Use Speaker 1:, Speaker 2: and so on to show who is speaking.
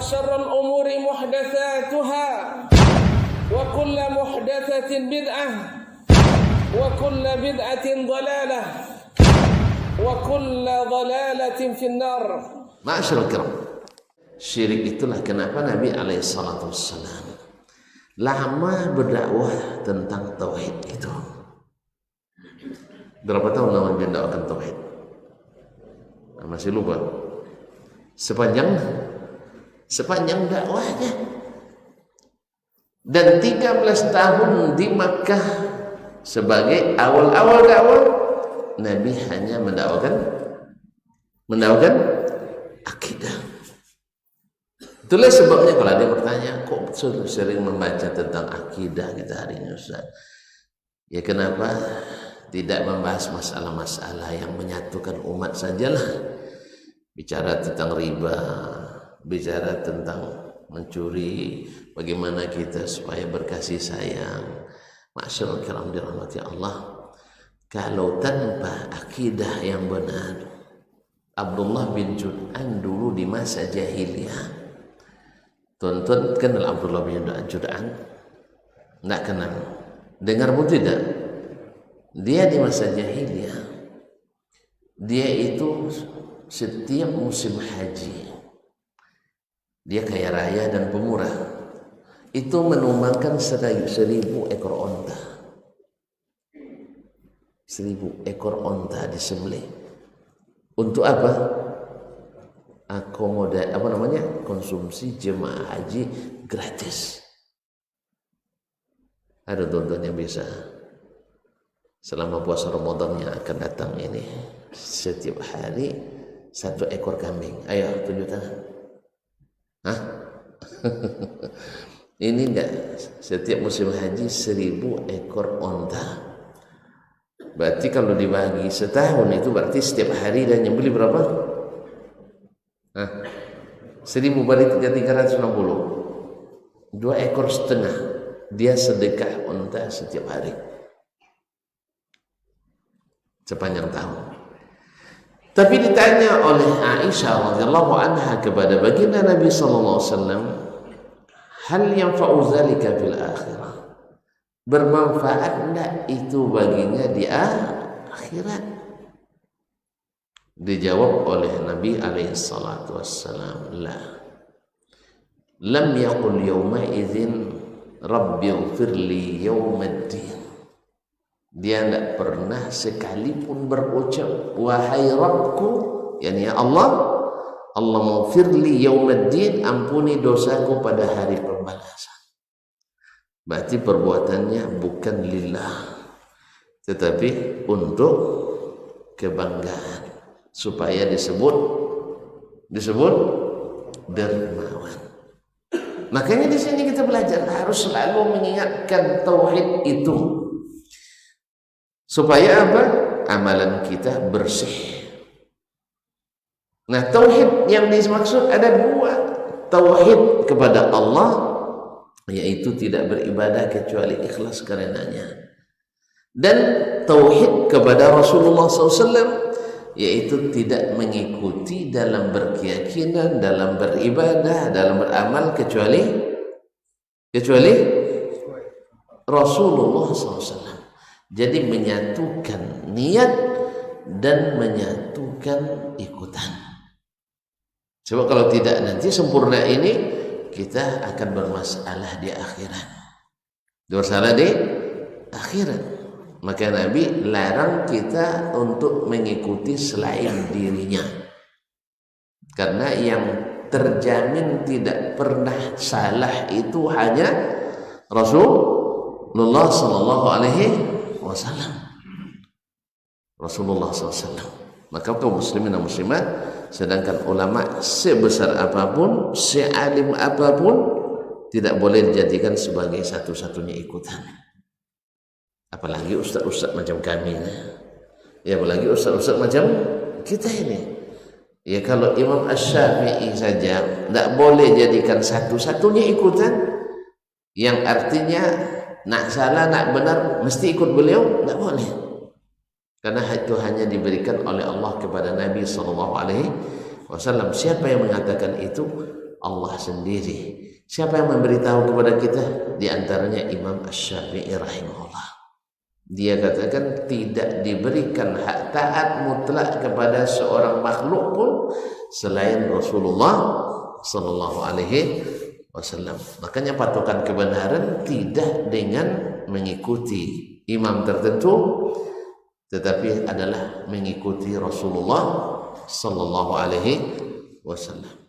Speaker 1: وشر الأمور محدثاتها وكل محدثة بدعة وكل بدعة ضلالة وكل ضلالة في النار.
Speaker 2: Ma'asyiral kiram, syirik itulah kenapa Nabi alaihissalatu wassalam lama berdakwah tentang tauhid itu. Berapa tahun lama mendakwakan tauhid? Masih lupa. Sepanjang dakwahnya. Dan 13 tahun di Makkah sebagai awal-awal dakwah, Nabi hanya mendakwakan akidah. Itulah sebabnya kalau ada yang bertanya, kok sering membaca tentang akidah kita hari ini Ustaz? Ya kenapa tidak membahas masalah-masalah yang menyatukan umat sajalah? Bicara tentang riba, bicara tentang mencuri, bagaimana kita supaya berkasih sayang. Ma'asyiral kiram dirahmati Allah, kalau tanpa akidah yang benar, Abdullah bin Jud'an dulu di masa jahiliyah, tuan-tuan kenal Abdullah bin Jud'an? Tidak kenal. Dengar pun tidak. Dia di masa jahiliyah, dia itu setiap musim haji, dia kaya raya dan pemurah, itu menumbangkan 1.000 ekor onta. 1.000 ekor onta disembelih. Untuk apa? Konsumsi jemaah haji gratis. Ada tuan-tuan yang bisa selama puasa Ramadan yang akan datang ini, setiap hari 1 ekor kambing. Ayo tunjuk tangan. Hah? Ini enggak, setiap musim haji 1.000 ekor onta. Berarti kalau dibagi setahun itu berarti setiap hari dan nyembeli berapa? 1.000 balik 360. 2,5 ekor dia sedekah onta setiap hari sepanjang tahun. Tapi ditanya oleh Aisyah radhiyallahu anha kepada baginda Nabi sallallahu alaihi wasallam, hal yanfa'u dzalika fil akhirah? Bermanfaat enggak itu baginya di akhirat? Dijawab oleh Nabi alaihi salatu wassalam, la. Lam yaqul yawma idzin rabbighfirli yawmaddin. Dia tidak pernah sekalipun berucap, wahai Rabbku, yakni ya Allah, Allahumma firli yaumaddin, ampuni dosaku pada hari pembalasan. Berarti perbuatannya bukan lillah, tetapi untuk kebanggaan, supaya disebut dermawan. Makanya di sini kita belajar harus selalu mengingatkan tauhid itu. Supaya apa? Amalan kita bersih. Nah, tauhid yang dimaksud ada 2. Tauhid kepada Allah, yaitu tidak beribadah kecuali ikhlas karenanya. Dan tauhid kepada Rasulullah SAW, yaitu tidak mengikuti dalam berkeyakinan, dalam beribadah, dalam beramal kecuali Rasulullah SAW. Jadi menyatukan niat dan menyatukan ikutan. Sebab kalau tidak nanti sempurna ini, kita akan bermasalah di akhirat. Bermasalah di akhirat. Maka Nabi larang kita untuk mengikuti selain dirinya. Karena yang terjamin tidak pernah salah itu hanya Rasulullah sallallahu alaihi wasallam. Rasulullah SAW. Maka kaum muslimin dan muslimat, sedangkan ulama sebesar apapun, sealim apapun, tidak boleh dijadikan sebagai satu-satunya ikutan. Apalagi ustaz-ustaz macam kami, ya apalagi ustaz-ustaz macam kita ini. Ya kalau Imam Asy-Syafi'i saja tidak boleh jadikan satu-satunya ikutan, yang artinya nak salah, nak benar, mesti ikut beliau, tidak boleh. Karena itu hanya diberikan oleh Allah kepada Nabi SAW. Siapa yang mengatakan itu? Allah sendiri. Siapa yang memberitahu kepada kita? Di antaranya Imam Asy-Syafi'i rahimahullah. Dia katakan tidak diberikan hak taat mutlak kepada seorang makhluk pun selain Rasulullah sallallahu alaihi wasallam. Makanya patokan kebenaran tidak dengan mengikuti imam tertentu, tetapi adalah mengikuti Rasulullah sallallahu alaihi wasallam.